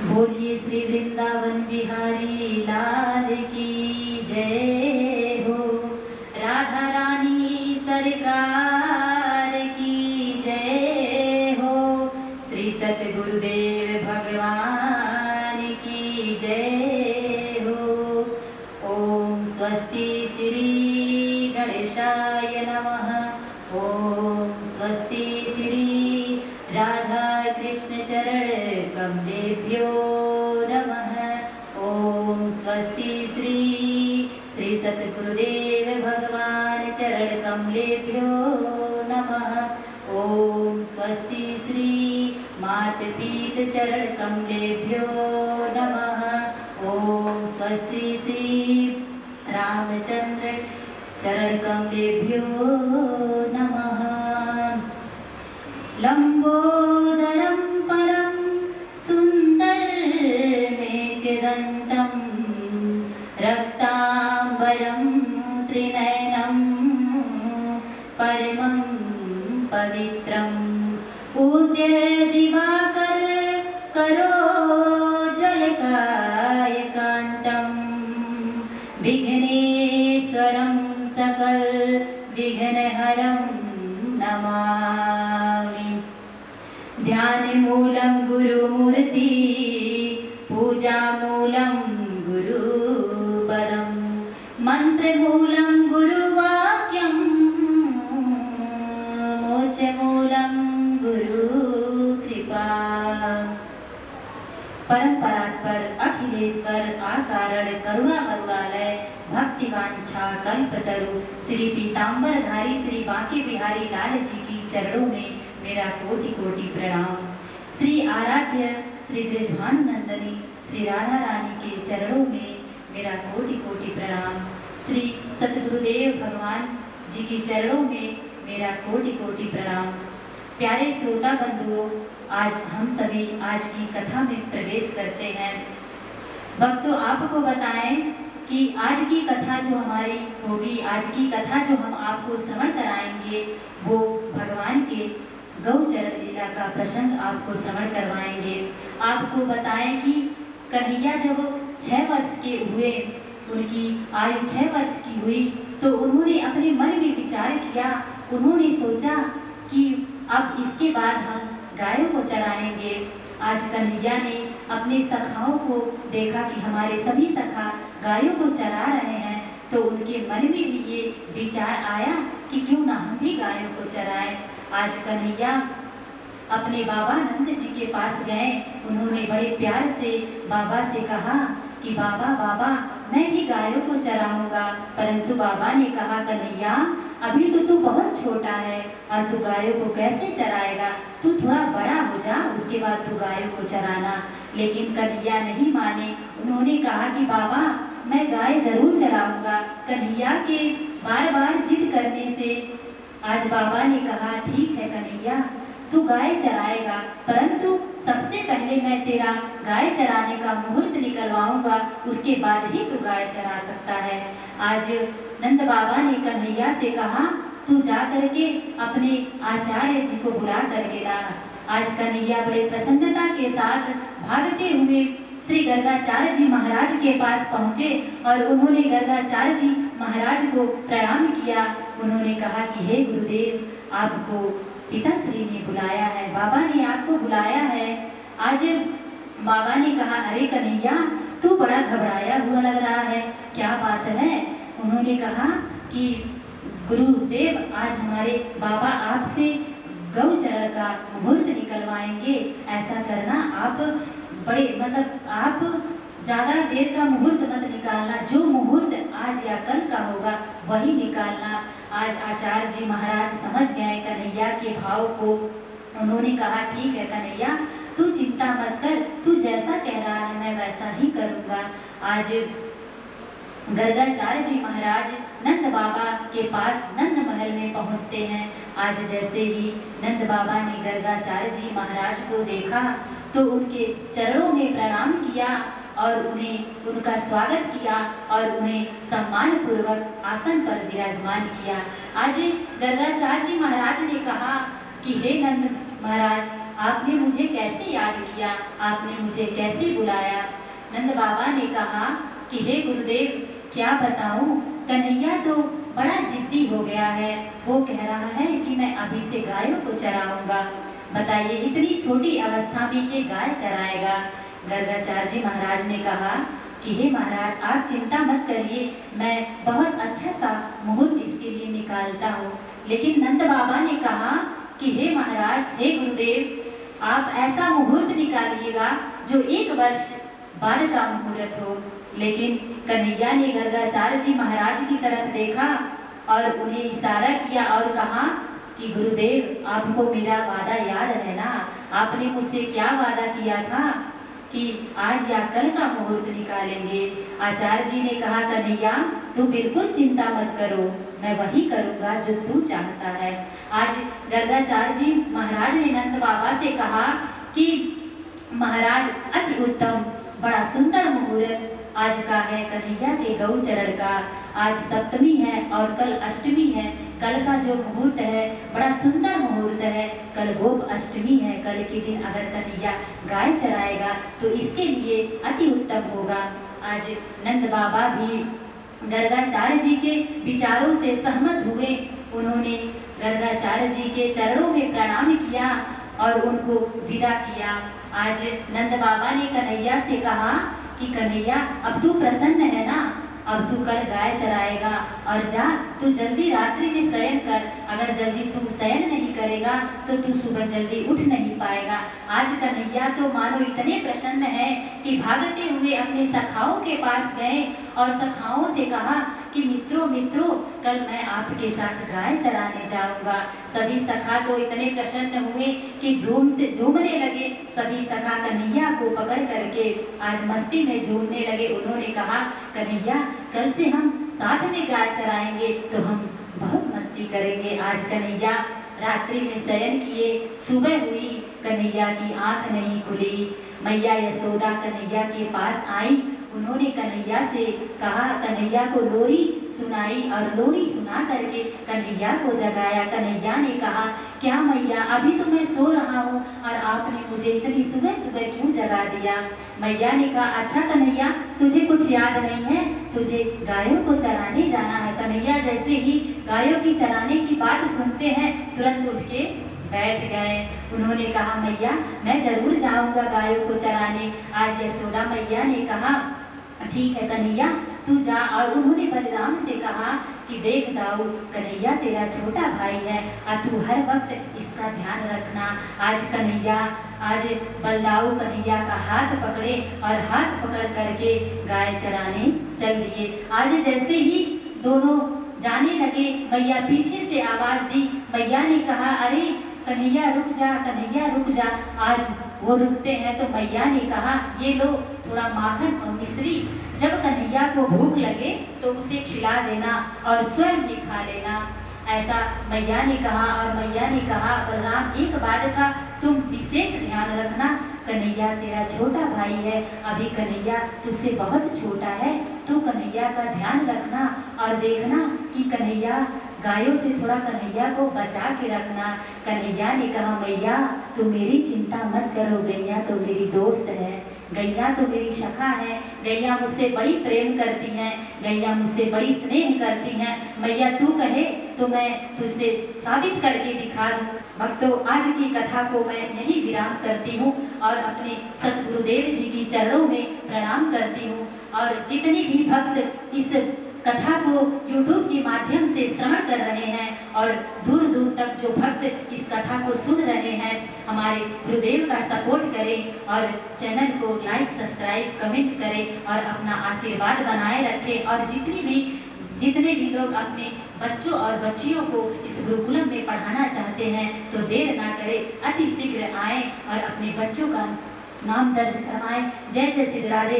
बोलिए श्री वृंदावन बिहारी लाल की जय हो। राधा रानी सरकार की जय हो। श्री सतगुरुदेव भगवान की जय हो। ओम स्वस्ति श्री गणेशाय नमः। ओम स्वस्ति श्री राधा कृष्ण चरण कमलेभ्यो नमः। ओम स्वस्ति श्री श्री सतगुरुदेव भगवान चरण कमलेभ्यो नमः। ओम स्वस्ति श्री मात पीत चरण कमलेभ्यो नमः। ओम स्वस्ति श्री रामचंद्र चरण कमलेभ्यो नमः। लंबोदरं परम सुंदरमेकदंतं रक्तांबरं त्रिनयनं परमं पवित्रं उदय दिवाकर करोज्ज्वलकायकान्तं विघ्नेश्वरं सकल विघ्नहरं नमामि। ध्यान मूलं गुरुमूर्ति पूजा मूलं गुरुपदं मंत्र मूलं गुरुवाक्यं मोक्ष मूलं गुरुकृपा। परम परात्पर अखिलेश्वर आकारण करुणा वरुणालय भक्तिवांछा कल्पतरु श्री पीताम्बरधारी श्री बांके बिहारी लाल जी की चरणों में मेरा कोटि कोटि प्रणाम। श्री आराध्य श्री ब्रजभानुनंदनी श्री राधा रानी के चरणों में मेरा कोटि कोटि प्रणाम। श्री सतगुरुदेव भगवान जी के चरणों में मेरा कोटि कोटि प्रणाम। प्यारे श्रोता बंधुओं, आज हम सभी आज की कथा में प्रवेश करते हैं। भक्तों, आपको बताएं कि आज की कथा जो हमारी होगी, आज की कथा जो हम आपको श्रवण कराएंगे, वो भगवान के गौचरण लीला का प्रसंग आपको श्रवण करवाएंगे। आपको बताएं कि कन्हैया जब 6 वर्ष के हुए, उनकी आयु 6 वर्ष की हुई, तो उन्होंने अपने मन में विचार किया। उन्होंने सोचा कि अब इसके बाद हम गायों को चराएंगे। आज कन्हैया ने अपने सखाओं को देखा कि हमारे सभी सखा गायों को चरा रहे हैं, तो उनके मन में भी ये विचार आया कि क्यों ना हम भी गायों को चराएं। आज कन्हैया अपने बाबा नंद जी के पास गए। उन्होंने बड़े प्यार से बाबा से कहा कि बाबा बाबा, मैं भी गायों को चराऊंगा। परंतु बाबा ने कहा, कन्हैया अभी तो तू बहुत छोटा है और तू गायों को कैसे चराएगा, तू थोड़ा बड़ा हो जा, उसके बाद तू गायों को चराना। लेकिन कन्हैया नहीं माने। उन्होंने कहा कि बाबा मैं गाय जरूर चराऊंगा। कन्हैया के बार बार जिद करने से आज बाबा ने कहा, ठीक है कन्हैया, तू गाय चराएगा, परंतु सबसे पहले मैं तेरा गाय चराने का मुहूर्त निकलवाऊंगा, उसके बाद ही तू गाय चरा सकता है। आज नंद बाबा ने कन्हैया से कहा, तू जा करके अपने आचार्य जी को बुला करके ला। आज कन्हैया बड़े प्रसन्नता के साथ भागते हुए श्री गर्गाचार्य जी महाराज के पास पहुँचे और उन्होंने गर्गाचार्य जी महाराज को प्रणाम किया। उन्होंने कहा कि हे गुरुदेव, आपको पिताश्री ने बुलाया है, बाबा ने आपको बुलाया है। आज बाबा ने कहा, अरे कन्हैया तू बड़ा घबराया हुआ लग रहा है, क्या बात है? उन्होंने कहा कि गुरुदेव, आज हमारे बाबा आपसे गौचरण का मुहूर्त निकलवाएंगे। ऐसा करना, आप बड़े आप ज़्यादा देर का मुहूर्त मत निकालना, जो मुहूर्त आज या कल का होगा वही निकालना। आज आचार्य जी महाराज समझ गए कन्हैया के भाव को। उन्होंने कहा, ठीक है कन्हैया, तू चिंता मत कर, तू जैसा कह रहा है मैं वैसा ही करूँगा। आज गर्गाचार्य जी महाराज नंद बाबा के पास नंद महल में पहुँचते हैं। आज जैसे ही नंद बाबा ने गर्गाचार्य जी महाराज को देखा तो उनके चरणों में प्रणाम किया और उन्हें उनका स्वागत किया और उन्हें सम्मान पूर्वक आसन पर विराजमान किया। आज गर्गाचार्य जी महाराज ने कहा कि हे नंद महाराज, आपने मुझे कैसे याद किया, आपने मुझे कैसे बुलाया। नंद बाबा ने कहा कि हे गुरुदेव, क्या बताऊं, कन्हैया तो बड़ा जिद्दी हो गया है। वो कह रहा है कि मैं अभी से गायों को चराऊंगा। बताइए, इतनी छोटी अवस्था में कि गाय चराएगा। गर्गाचार्य जी महाराज ने कहा कि हे महाराज, आप चिंता मत करिए, मैं बहुत अच्छा सा मुहूर्त इसके लिए निकालता हूँ। लेकिन नंद बाबा ने कहा कि हे महाराज, हे गुरुदेव, आप ऐसा मुहूर्त निकालिएगा जो 1 वर्ष बाद का मुहूर्त हो। लेकिन कन्हैया ने गर्गाचार्य जी महाराज की तरफ देखा और उन्हें इशारा किया और कहा कि गुरुदेव, आपको मेरा वादा याद है ना? आपने मुझसे क्या वादा किया था कि आज या कल का मुहूर्त निकालेंगे। आचार्य जी ने कहा, कन्हैया तू बिल्कुल चिंता मत करो, मैं वही करूँगा जो तू चाहता है। आज गर्गाचार्य जी महाराज ने नंद बाबा से कहा कि महाराज, अति उत्तम, बड़ा सुंदर मुहूर्त आज का है कन्हैया के गौ चरण का। आज सप्तमी है और कल अष्टमी है। कल का जो मुहूर्त है बड़ा सुंदर मुहूर्त है। कल गोप अष्टमी है। कल के दिन अगर कन्हैया गाय चराएगा तो इसके लिए अति उत्तम होगा। आज नंद बाबा भी गर्गाचार्य जी के विचारों से सहमत हुए। उन्होंने गर्गाचार्य जी के चरणों में प्रणाम किया और उनको विदा किया। आज नंद बाबा ने कन्हैया से कहा कि कन्हैया, अब तू प्रसन्न है ना? अब तू कल गाय चराएगा और जा, तू जल्दी रात्रि में शयन कर। अगर जल्दी तू शयन नहीं करेगा तो तू सुबह जल्दी उठ नहीं पाएगा। आज कन्हैया तो मानो इतने प्रसन्न है कि भागते हुए अपने सखाओं के पास गए और सखाओं से कहा कि मित्रों मित्रों, कल मैं आपके साथ गाय चराने जाऊंगा। सभी सखा तो इतने प्रसन्न हुए कि झूमने लगे। सभी सखा कन्हैया को पकड़ करके आज मस्ती में झूमने लगे। उन्होंने कहा, कन्हैया, कल से हम साथ में गाय चराएंगे तो हम बहुत मस्ती करेंगे। आज कन्हैया रात्रि में शयन किए। सुबह हुई, कन्हैया की आंख नहीं खुली। मैया यशोदा कन्हैया के पास आई। उन्होंने कन्हैया से कहा, कन्हैया को लोरी सुनाई और लोरी सुना करके कन्हैया को जगाया। कन्हैया ने कहा, क्या मैया, अभी तो मैं सो रहा हूँ और आपने मुझे इतनी सुबह सुबह क्यों जगा दिया? मैया ने कहा, अच्छा कन्हैया, तुझे कुछ याद नहीं है? तुझे गायों को चराने जाना है। कन्हैया जैसे ही गायों की चराने की बात सुनते हैं तुरंत उठ के बैठ गए। उन्होंने कहा, मैया, मैं जरूर जाऊंगा गायों को चराने। आज यशोदा मैया ने कहा, ठीक है कन्हैया, तू जा। और उन्होंने बलराम से कहा कि देख दाऊ, कन्हैया तेरा छोटा भाई है और तू हर वक्त इसका ध्यान रखना। आज बलदाऊ कन्हैया का हाथ पकड़े और हाथ पकड़ करके गाय चराने चल दिए। आज जैसे ही दोनों जाने लगे, मैया पीछे से आवाज दी। मैया ने कहा, अरे कन्हैया रुक जा, कन्हैया रुक जा। आज वो रुकते हैं तो मैया ने कहा, ये लो थोड़ा माखन और मिश्री। जब कन्हैया को भूख लगे तो उसे खिला देना और स्वयं भी खा लेना। ऐसा मैया ने कहा। और मैया ने कहा, बलराम, एक बात का तुम विशेष ध्यान रखना, कन्हैया तेरा छोटा भाई है, अभी कन्हैया तुझसे बहुत छोटा है। तू कन्हैया का ध्यान रखना और देखना कि कन्हैया गायों से थोड़ा कन्हैया को बचा के रखना। कन्हैया ने कहा, मैया तू मेरी चिंता मत करो, गैया तो मेरी दोस्त है, गैया तो मेरी सखा है, गैया मुझसे बड़ी प्रेम करती हैं, गैया मुझसे बड़ी स्नेह करती हैं। मैया तू कहे तो मैं तुझसे साबित करके दिखा दूँ। भक्तों, आज की कथा को मैं यही विराम करती हूँ और अपने सतगुरुदेव जी की चरणों में प्रणाम करती हूँ। और जितने भी भक्त इस कथा को YouTube के माध्यम से श्रवण कर रहे हैं और दूर दूर तक जो भक्त इस कथा को सुन रहे हैं, हमारे गुरुदेव का सपोर्ट करें और चैनल को लाइक, सब्सक्राइब, कमेंट करें और अपना आशीर्वाद बनाए रखें। और जितने भी लोग अपने बच्चों और बच्चियों को इस गुरुकुलम में पढ़ाना चाहते हैं तो देर ना करें, अति शीघ्र आएँ और अपने बच्चों का नाम दर्ज करवाएं। जय जय श्री राधे।